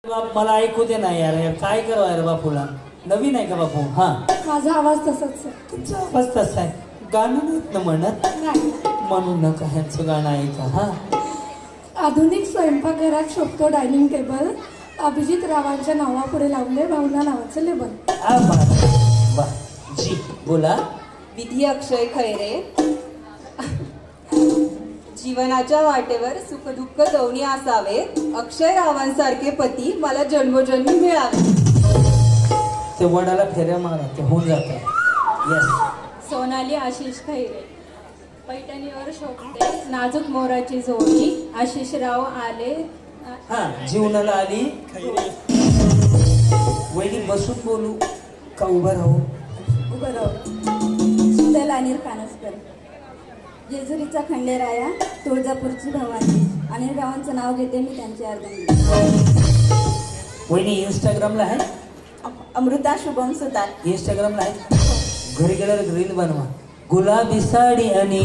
मला ऐकू दे ना यार, काय करावं यार बापूला, नवीन आहे का बापू? हा माझा आवाज तसाच आहे. तुमचा आवाज तसा आहे, गाणं नाहीत ना म्हणत नाही. म्हणून नका ह्यांचं गाणं ऐका. हा आधुनिक स्वयंपाकघरात शोभतो डायनिंग टेबल, अभिजित रावांच्या नावापुढे लावले भावना नावाचं लेबल. जी बोला. विधी अक्षय खैरे. जीवनाच्या वाटेवर सुखदुःख दोन्ही असावे, अक्षय रावांसारखे पती मला जन्मोजन्मी मिळावे. ते वडाला फेऱ्या मारा, ते होऊन जात. यस. सोनाली आशिष खैरे. पैठणीवर शोभते नाजूक मोराची जोडी, आशिषराव आले. हा जीवनाला आली. वहिनी बसून बोलू का उभं राहू? उभं राहू. सुंदर अनिल कानसकर. जेजुरीचा खंडेराया, तुळजापूरची भवानी. अनिल रावांचं नाव घेते मी त्यांची अर्धांगी. वहिनी इंस्टाग्रामला आहे? अमृता शुभम सुतार. इंस्टाग्रामला आहे. घरी गेल्यावर रील बनवा, गुलाबी साडी आणि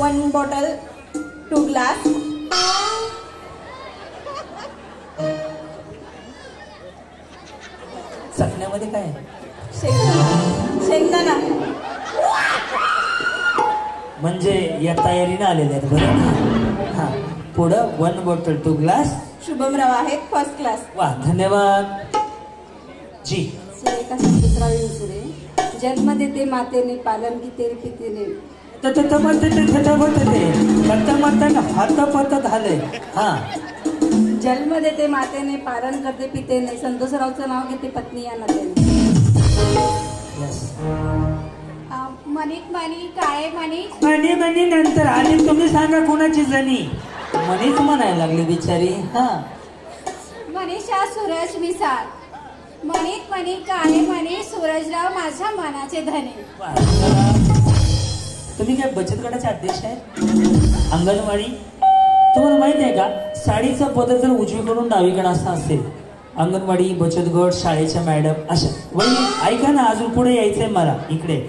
1 बॉटल 2 ग्लास. चकण्यामध्ये काय आहे? शेंगदाणा. म्हणजे या तयारीने आलेले आहेत बरं. हा पुढं 1 बॉटल 2 ग्लास. शुभमराव आहेत फर्स्ट क्लास. वा धन्यवाद. जी सुरेखा संतोषराव इंसुरे. जन्म देते मातेने, पालन की तेरे पितेने. हात झाले. हा जन्म देते मातेने, पालन करते पितेने. संतोषरावचं नाव घेते पत्नी या नात्याने. मणिक मणी काळे मणिक. मणी मणी नंतर आली. तुम्ही सांगा कोणाची जणी? मनीच म्हणायला लागली बिचारी. हा मनीषा सूरज मिसाळ. मणिक मणी काळे मणी, सूरजराव माझ्या मनाचे धने. तुम्ही काय बचत गटाचे अध्यक्ष आहे? अंगणवाडी. तुम्हाला माहिती आहे का, साडीचा पदर जर उजवीकडून डावीकडे असा असेल, अंगणवाडी, बचत गट, शाळेच्या मॅडम अशा. वहिनी ऐका ना, अजून पुढे यायचंय मला. इकडे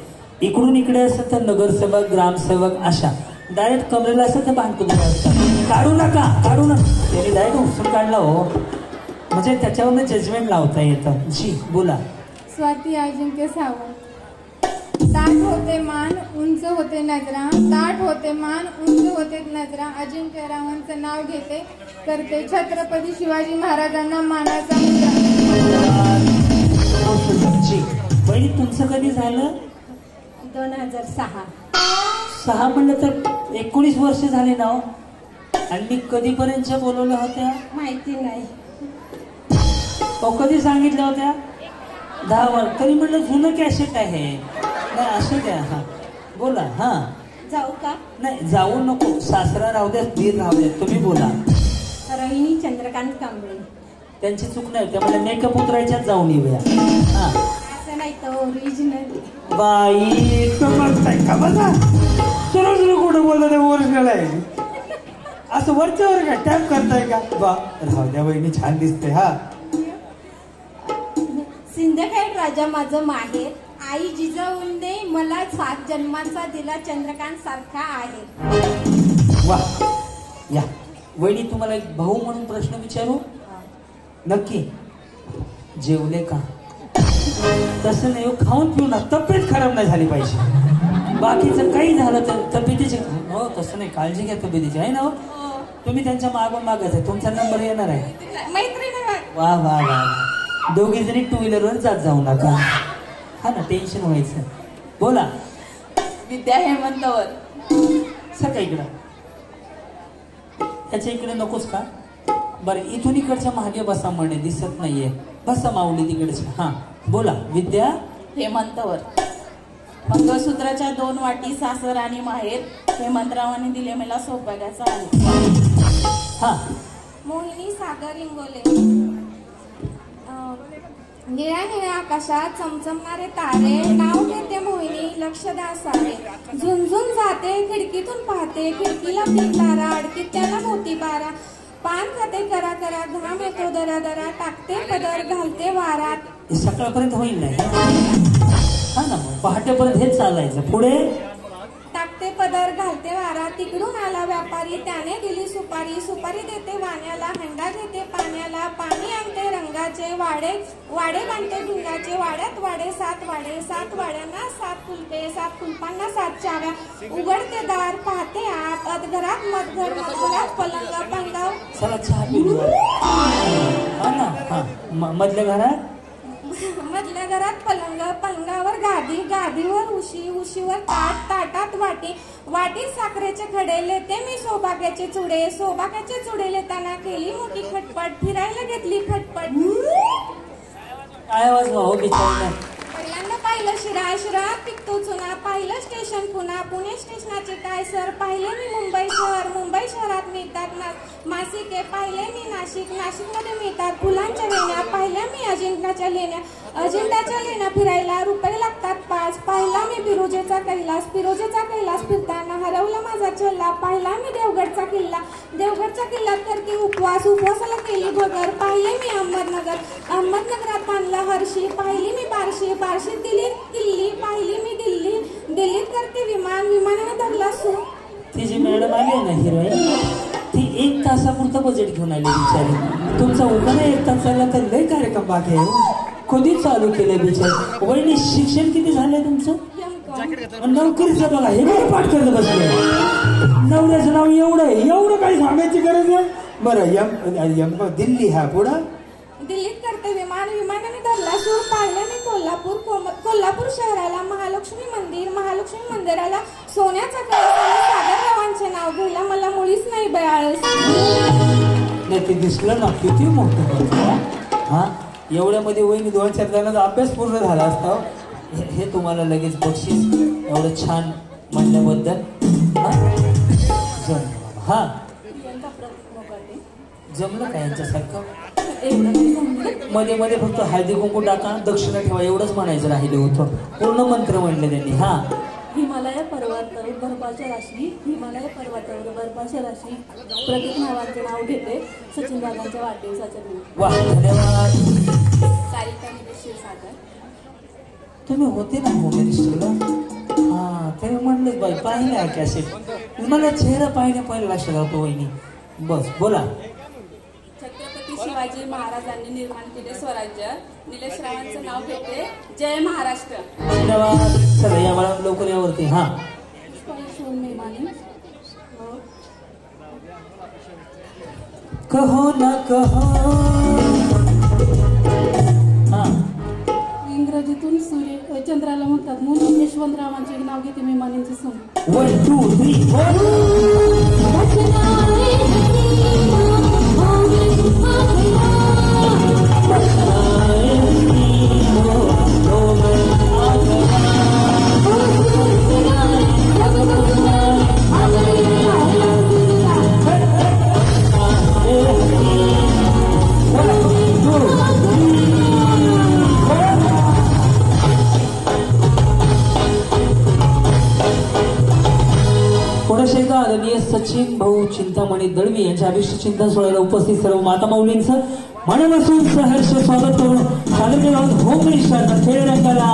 इकडून इकडे असेल तर नगरसेवक, ग्रामसेवक अशा. डायरेक्ट कमरेला असेल तर बांधकुदून असतात. काढू नका, काढू नका. त्याने डायरेक्ट उचलून काढला हो, म्हणजे त्याच्यावरनं जजमेंट लावता येतं. जी बोला. स्वाती अजिंक्य सावंत. ताट होते मान, उंच होते नजरा. ताट होते मान, उंच होते नजरा. अजिंक्य रावांचं नाव घेते, करते छत्रपती शिवाजी महाराजांना मानाचा मुद्रा. बहिणी तुमचं कधी झालं? 2006. 6 म्हणलं तर 19 वर्ष झाले ना. आणि मी कधीपर्यंत बोलवल्या होत्या माहिती नाही. कधी सांगितल्या होत्या? 10 वर्ष. तरी म्हणलं जुनं कॅसेट आहे. नाही असं द्या. हा बोला. हा जाऊ का? नाही जाऊ नको. सासरा राहू द्या, दीर राहू द्या. तुम्ही बोला. रोहिणी चंद्रकांत कांबळे. त्यांची चूक नाही, त्यामुळे मेकअप उतरायच्याच जाऊन येऊया. हा असं नाही तर ओरिजिनल. बाई समजताय का? बघा सुरू सुरू कुठं बोलत ओरिजिनल आहे असं वरच्यावर का टॅप करताय का? बा राहू द्या वहिनी, छान दिसते. हा सिंदखेड राजा माझं माहेर, आई जिजाऊने मला 7 जन्मांचा दिला, चंद्रकांत सारखा आहे. वा या वहिनी, तुम्हाला एक भाऊ म्हणून प्रश्न विचारू? नक्की जेवले का? तसं नाही, खाऊन पिऊन तब्येत खराब नाही झाली पाहिजे. बाकीचं काही झालं तर तब्येतीची हो तसं नाही, काळजी घ्या तब्येतीची आहे ना. हो तुम्ही त्यांच्या मागून मागत आहे, तुमचा नंबर येणार आहे. वा वा वा. दोघी जणी 2 व्हीलरवर जाऊ नका. हा ना, टेन्शन व्हायचं. बोला. विद्या हेमंतवर. सर का इकडं त्याच्या इकडे नकोच का? बरं इथून इकडच्या मागे बसा, म्हणे दिसत नाहीये. बसा माऊली तिकडच्या. हा बोला. विद्या हेमंतवर. मंगळसूत्राच्या 2 वाटी सासर आणि माहेर, हेमंतरावांनी दिले मला सौभाग्याचा आहे. हा मोहिनी सागर इंगोले. निळ्या निळ्या आकाशात चमचमणारे तारे, नाव घेते मोहिनी, लक्ष द्या सारे. झुंझुन जाते खिडकीतून पाहते, खिडकीला 3 तारा, अडकीत त्याला मोती बारा. पान खाते करा करा, घाम येतो दरा दरा, टाकते पदर घालते वारात. सकाळपर्यंत होईल नाही. हा ना, मग पहाटेपर्यंत हेच चालायचं. पुढे टाकते पदर घालते वारा, तिकडून आला व्यापारी, त्याने दिली सुपारी, सुपारी देते वाण्याला, हंडा घेते पाण्याला, पाणी आणते रंगाचे, वाडे वाडे बांधते भिंगाचे, वाड्यात वाडे, सात वाड्यांना 7 कुलपे, 7 कुलपांना 7 चाव्या, उघडते दार पाहते आत, अदघरात मधघरात पलंग पंगाव. चला चहा पिऊ. हा ना, हा. मधल्या घरात मधल्या घरात पलंग, पलंगावर गादी, गादीवर उशी, उशीवर ताट, ताटात वाटी, वाटीत साखरेचे खडे, लेते मी सौभाग्याचे चुडे, सौभाग्याचे चुडे लेताना केली मोठी खटपट, फिरायला घेतली फटफट. काय आवाज भाऊ बिचारी. पहिल्यांदा पाहिलं शिराळ, शिराळात पिकतो चुना, पाहिलं स्टेशन पुन्हा, पुणे स्टेशनाचे काय सर, पाहिले मी मुंबई शहर, मुंबई शहरात मिळतात मासिके, पाहिले मी नाशिक, नाशिकमध्ये मिळतात फुलांच्या लेण्या, पाहिल्या मी अजिंठाच्या लेण्या, अजिंठाच्या लेण्या फिरायला रुपये लागतात 5, पाहिला मी फिरोजेचा कैलास, फिरोजेचा कैलास फिरताना हरवला माझा छल्ला, पाहिला मी देवगडचा किल्ला, देवगडच्या किल्ल्यात करते उपवास, उपवासाला केली भगर, पाहिले मी अहमदनगर, अहमदनगरात बांधला हर्षी, पाहिली मी बार्शी, बार्शीत दिल्लीत किल्ली, पाहिली मी दिल्ली, दिल्लीत करते विमान, विमानाने धरला सू. ती जी मॅडम आली आहे ना हिरोईन, ती 1 तासापुरतं बजेट घेऊन आली बिचारी. तुमचा उन्हाळा 1 तास चालला तर लय कार्यक्रम बाकी आहे. कधी चालू केलंय बिचारी. वहिनी शिक्षण किती झालंय तुमचं? नोकरीचं बघा हे बरं पाठ करत बसले. नवऱ्याचं नाव एवढं काही सांगायची गरज आहे. बरं दिल्ली, हा पुढं दिल्लीत करते विमान, विमानाने धरला सूर, पाहिलं मी कोल्हापूर, कोल्हापूर शहराला महालक्ष्मी मंदिर, महालक्ष्मी मंदिराला सोन्याचा कळस, सागररावांचे नाव घ्यायला मला मुळीच नाही बयाळस. नाही ते दिसलं ना किती मोठं. हा एवढ्यामध्ये वहिनी 2-4 जणांचा अभ्यास पूर्ण झाला असता. हे तुम्हाला लगेच बक्षीस एवढं छान म्हणल्याबद्दल. हा जमलं का यांच्यासारखं. मध्ये मध्ये फक्त हळदी कुंकू टाका, दक्षिणा ठेवा एवढंच म्हणायचं राहिले होतं. पूर्ण मंत्र म्हणले त्यांनी. हा हिमालय पर्वतावर बर्फाच्या राशी, हिमालय पर्वतावर बर्फाच्या राशी, प्रतीक नावाचे नाव घेते सचिन दादांच्या वाढदिवसाच्या दिवशी. वा धन्यवाद. सारिका क्षीरसागर. तुम्ही होते ना होम मिनिस्टरला. हा ते म्हणलंच बाई पाहिलं आहे कॅसेट. मला चेहरा पाहिल्या पहिला लक्षात राहतो वहिनी. बस बोला. छत्रपती शिवाजी महाराजांनी निर्माण केले स्वराज्य, निलेश रावांचं नाव घेते जय महाराष्ट्र. धन्यवाद. चला या वेळा लवकर यावरती. हा कहो ना कहो. हा इंग्रजीतून सूर्य चंद्राला म्हणतात म्हणून यशवंतरावांचे नाव घेते मी मानेंचे सून. 1 2 3 आदरणीय सचिन भाऊ चिंतामणी दळवी यांच्या अभिष्ट चिंतन सोहळ्याला उपस्थित सर्व माता माऊलींचं मनापासून सहर्ष स्वागत करून सादर होम मिनिस्टर खेळ रंगाला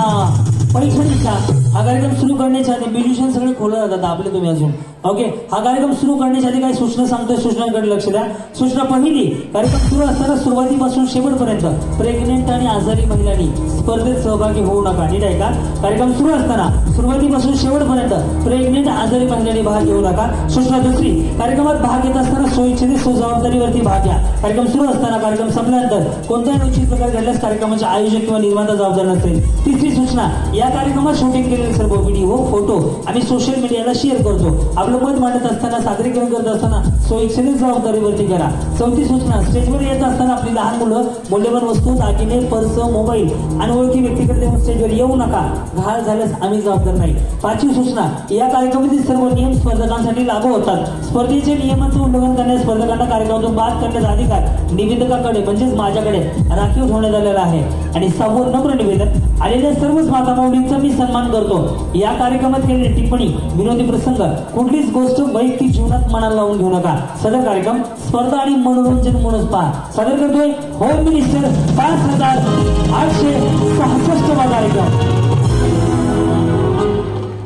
पैठणीचा हा कार्यक्रम सुरू करण्याच्या आधी म्युझिशियन सगळे खोलत जातात आपले तुम्ही अजून. ओके हा कार्यक्रम सुरू करण्याच्या आधी काही सूचना सांगतोय, सूचनांकडे लक्ष द्या. सूचना पहिली, कार्यक्रम सुरू असताना सुरुवातीपासून शेवटपर्यंत प्रेग्नेंट आणि आजारी महिलांनी स्पर्धेत सहभागी होऊ नका. नीट आहे का. कार्यक्रम सुरू असताना सुरुवातीपासून शेवटपर्यंत प्रेग्नेंट आजारी महिलांनी भाग घेऊ नका. सूचना दुसरी, कार्यक्रमात भाग घेत असताना सोयीच्छेने जबाबदारीवरती भाग घ्या. कार्यक्रम सुरू असताना कार्यक्रम संपल्यानंतर कोणत्याही अनुचित प्रकार घडल्यास कार्यक्रमाचे आयोजक किंवा निर्माता जबाबदार नसेल. तिसरी सूचना, या कार्यक्रमात शूटिंग केलेले सर्व व्हिडिओ फोटो आम्ही सोशल मीडियाला शेअर करतो. आपलं मत मांडत असताना सादरीकरण करत असताना सोयीच्छेने जबाबदारीवरती करा. चौथी सूचना, स्टेजवर येत असताना आपली लहान मुलं मौल्यवान वस्तू दागिने पर्स मोबाईल अनोळखी व्यक्तीकडे देऊन स्टेजवर येऊ नका. घाल झाल्यास आम्ही जबाबदार नाही. पाचवी सूचना, या कार्यक्रमातील सर्व नियम स्पर्धकांसाठी लागू होतात. स्पर्धेचे नियमांचे उल्लंघन करण्यास स्पर्धकांना कार्यक्रमातून बाद करण्याचा अधिकार निवेदकाकडे म्हणजेच माझ्याकडे राखीव ठेवण्यात आलेला आहे. आणि 6वं नम्र निवेदन, आलेल्या सर्वच माता माऊलींचा मी सन्मान करतो. या कार्यक्रमात केलेली टिप्पणी विनोदी प्रसंग कुठलीच गोष्ट वैयक्तिक जीवनात मनाला लावून घेऊ नका. सदर कार्यक्रम स्पर्धा आणि मनोरंजन म्हणून पहा. सादर करतोय होम मिनिस्टर 5866 कार्यक्रम.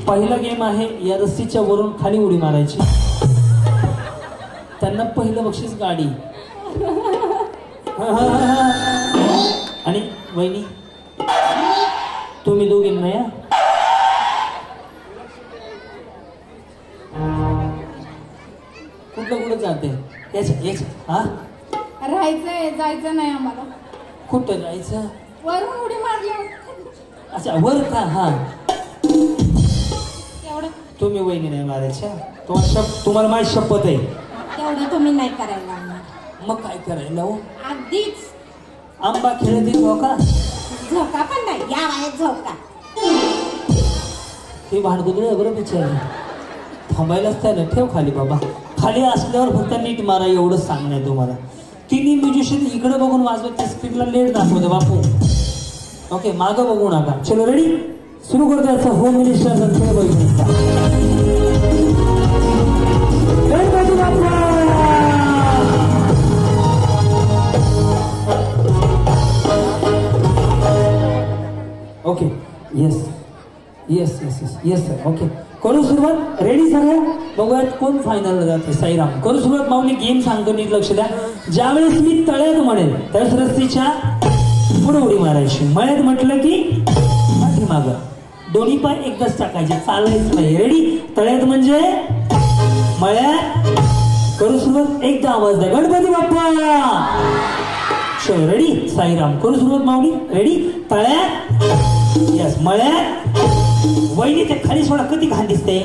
पहिला गेम आहे या रस्सीच्या वरून खाली उडी मारायची. त्यांना पहिलं बक्षीस गाडी. आणि वहिनी तुम्ही दोघींना या. कुठं जाते याच हा राहायचंय जायचं नाही आम्हाला. कुठं जायचं? वरून उडी मारली. अच्छा वर का? हा एवढं तुम्ही वहिनी नाही मारायच्या. तुम्हाला माझी शपथ आहे. तेवढं तुम्ही नाही करायला लागणार. मग काय करायला हो? अगदीच आंबा खेळत झोका. झोका पण नाही या वयात झोका. हे भांडकुदळे आहे बरं बिचारी. थांबायलाच त्याला ठेव खाली बाबा. खाली असल्यावर फक्त नीट मारा एवढंच सांगणं तुम्हाला. तिन्ही म्युझिशियन इकडे बघून वाजवत त्या स्क्रीनला लेट दाखवते बापू. ओके मागं बघू नका. चलो रेडी सुरू करतो याचा होम मिनिस्टरचा खेळ बघितला. Okay yes yes yes yes yes sir. Okay करू सुरुवात. रेडी सगळ्या? बघूयात कोण फायनलला जाते. साईराम करू सुरुवात. माऊली गेम सांगतो नीट लक्ष द्या. ज्यावेळेस मी तळ्यात म्हणेल त्याच रस्तीच्या पुढे उडी मारायची. मळ्यात म्हटलं की पाठीमागं. दोन्ही पाय एकदाच टाकायचे चालायचं नाही. रेडी? तळ्यात म्हणजे मळ्यात. करू सुरुवात. एकदा आवाज द्या गणपती बाप्पा. चलो रेडी? साईराम करू सुरुवात. माऊली रेडी? तळ्यात यस. मळ्यात. वहिनी ते खाली सोडा. कधी घाण दिसते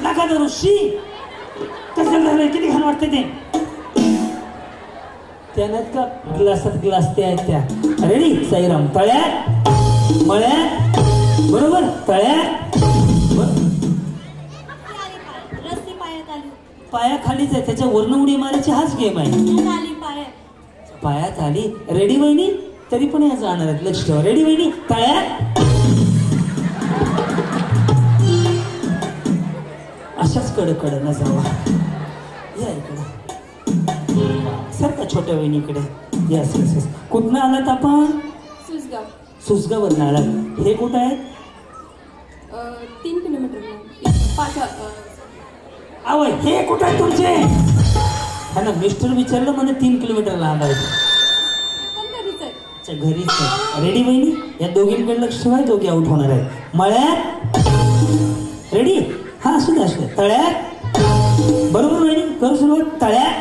नका धरू. शी कसं झालं किती घाण वाटते ते. त्यानं का ग्लासात ग्लास ते आहेत त्या. रेडी? साईराम तळ्यात मळ्यात. बरोबर? तळ्यात रस्सी पायात आली. पायाखालीच आहे. त्याच्या वर्ण उडी मारायची हाच गेम आहे. आली पायात आली. रेडी वहिनी? तरी पण या जाणार आहेत लक्ष ठेवा. रेडी वहिनी? तळ्यात. अशाच कडक न जावा. या इकडे सर का छोट्या वहिनीकडे. Yes yes yes. कुठनं आलात आपण? सुसगाव. सुसगाववरून आलात. हे कुठं आहे? 3 किलोमीटर. 5. अव हे कुठं आहे तुमचे? हा ना मिस्टर विचारलं म्हणे 3 किलोमीटर लांब आहे. अच्छा घरीच आहे. रेडी वहिनी? या दोघींकडे लक्ष ठेवा. दोघी आउट होणार आहेत. मळ्यात. रेडी? हा असू दे असू दे. तळ्यात. बरोबर वहिनी? करू सुरुवात. तळ्यात.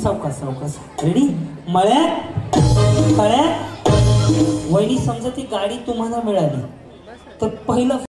सावकाश सावकाश. रेडी? मळ्यात. तळ्यात. वहिनी समजा ती गाडी तुम्हाला मिळाली तर पहिलं